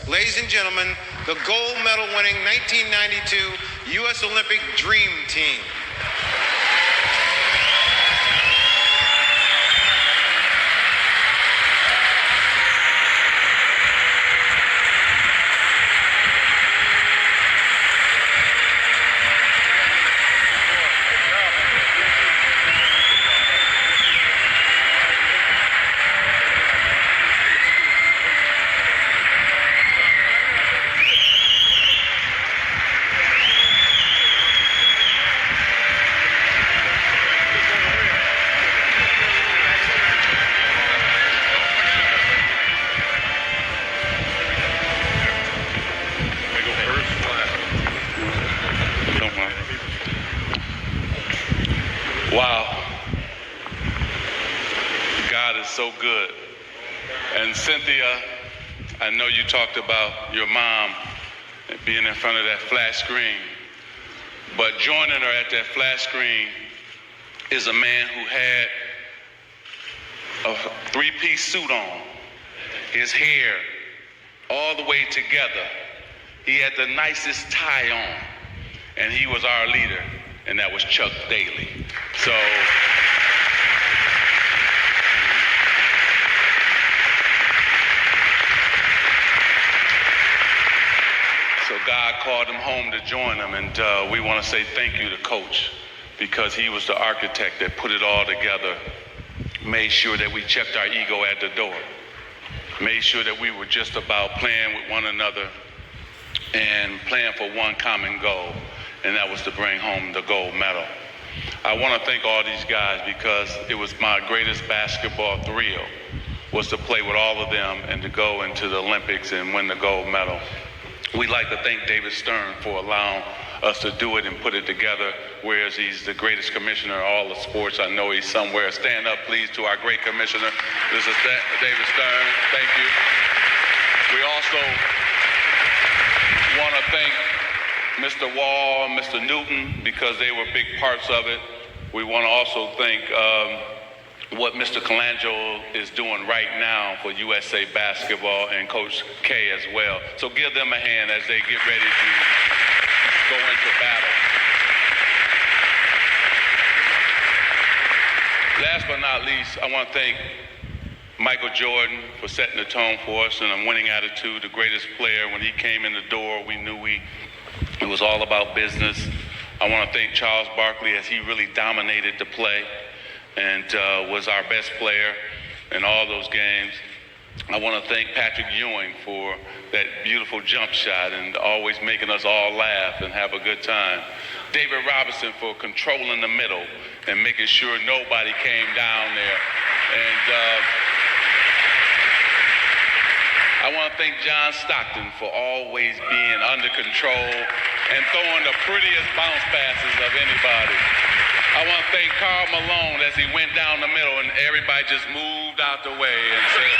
Ladies and gentlemen, the gold medal winning 1992 U.S. Olympic Dream Team. Wow. God is so good. And Cynthia, I know you talked about your mom being in front of that flat screen, but joining her at that flat screen is a man who had a three-piece suit on, his hair all the way together. He had the nicest tie on, and he was our leader, and that was Chuck Daly. So God called him home to join him, and we want to say thank you to Coach, because he was the architect that put it all together, made sure that we checked our ego at the door, made sure that we were just about playing with one another and playing for one common goal, and that was to bring home the gold medal. I want to thank all these guys, because it was my greatest basketball thrill, was to play with all of them and to go into the Olympics and win the gold medal. We'd like to thank David Stern for allowing us to do it and put it together, whereas he's the greatest commissioner of all the sports. I know he's somewhere. Stand up, please, to our great commissioner. This is David Stern. Thank you. We also want to thank Mr. Wall and Mr. Newton, because they were big parts of it. We want to also thank what Mr. Colangelo is doing right now for USA Basketball, and Coach K as well. So give them a hand as they get ready to go into battle. Last but not least, I want to thank Michael Jordan for setting the tone for us and a winning attitude, the greatest player. When he came in the door, we knew it was all about business. I want to thank Charles Barkley, as he really dominated the play and was our best player in all those games. I want to thank Patrick Ewing for that beautiful jump shot and always making us all laugh and have a good time. David Robinson for controlling the middle and making sure nobody came down there. And I want to thank John Stockton for always being under control and throwing the prettiest bounce passes of anybody. I want to thank Karl Malone as he went down the middle and everybody just moved out the way and said,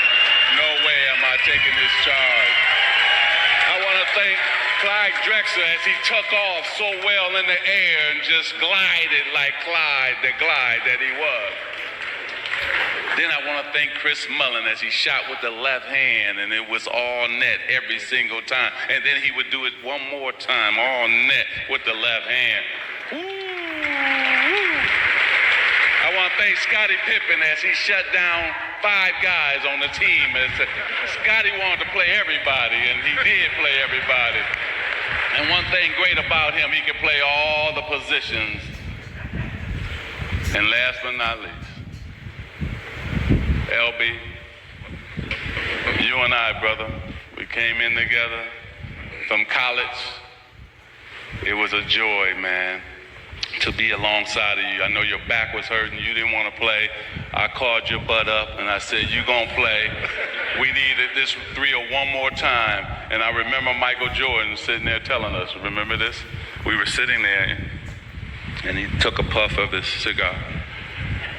no way am I taking this charge. I want to thank Clyde Drexler as he took off so well in the air and just glided like Clyde, the glide that he was. Then I want to thank Chris Mullin as he shot with the left hand, and it was all net every single time. And then he would do it one more time, all net with the left hand. Ooh. I want to thank Scottie Pippen as he shut down 5 guys on the team. Scottie wanted to play everybody, and he did play everybody. And one thing great about him, he could play all the positions. And last but not least, LB, you and I, brother, we came in together from college. It was a joy, man, to be alongside of you. I know your back was hurting, you didn't want to play. I called your butt up and I said, you gonna play. We needed this thrill one more time. And I remember Michael Jordan sitting there telling us, remember this? We were sitting there and he took a puff of his cigar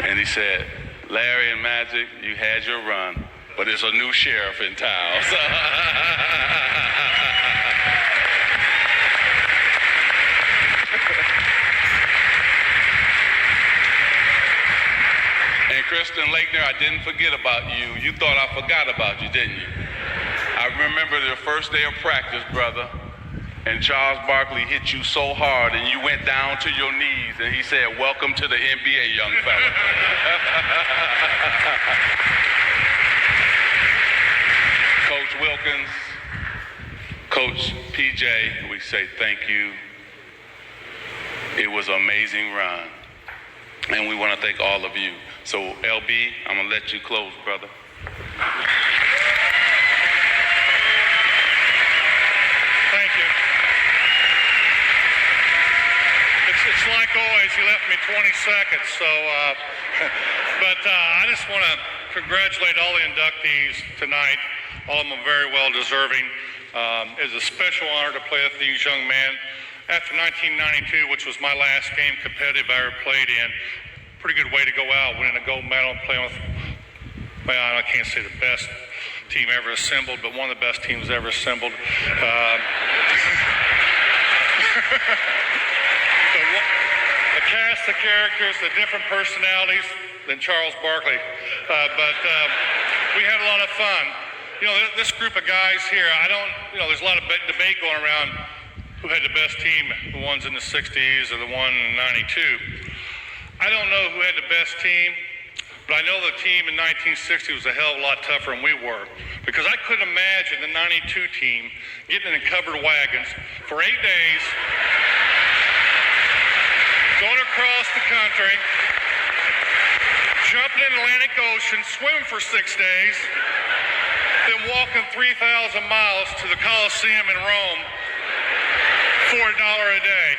and he said, Larry and Magic, you had your run, but there's a new sheriff in town. And Kristen Laettner, I didn't forget about you. You thought I forgot about you, didn't you? I I remember the first day of practice, brother, and Charles Barkley hit you so hard and you went down to your knees and he said, "Welcome to the NBA, young fella." Coach Wilkins, Coach PJ, we say thank you. It was an amazing run. And we want to thank all of you. So, LB, I'm going to let you close, brother. Thank you. It's like always, you left me 20 seconds, so, but I just want to congratulate all the inductees tonight. All of them are very well deserving. It's a special honor to play with these young men. After 1992, which was my last game competitive I ever played in, pretty good way to go out, winning a gold medal and playing with, well, I can't say the best team ever assembled, but one of the best teams ever assembled. The cast, the characters, the different personalities than Charles Barkley. But we had a lot of fun. You know, this group of guys here, there's a lot of debate going around who had the best team, the ones in the 60s or the one in 92. I don't know who had the best team, but I know the team in 1960 was a hell of a lot tougher than we were, because I couldn't imagine the 92 team getting in covered wagons for 8 days, going across the country, jumping in the Atlantic Ocean, swimming for 6 days, then walking 3,000 miles to the Coliseum in Rome for $1 a day.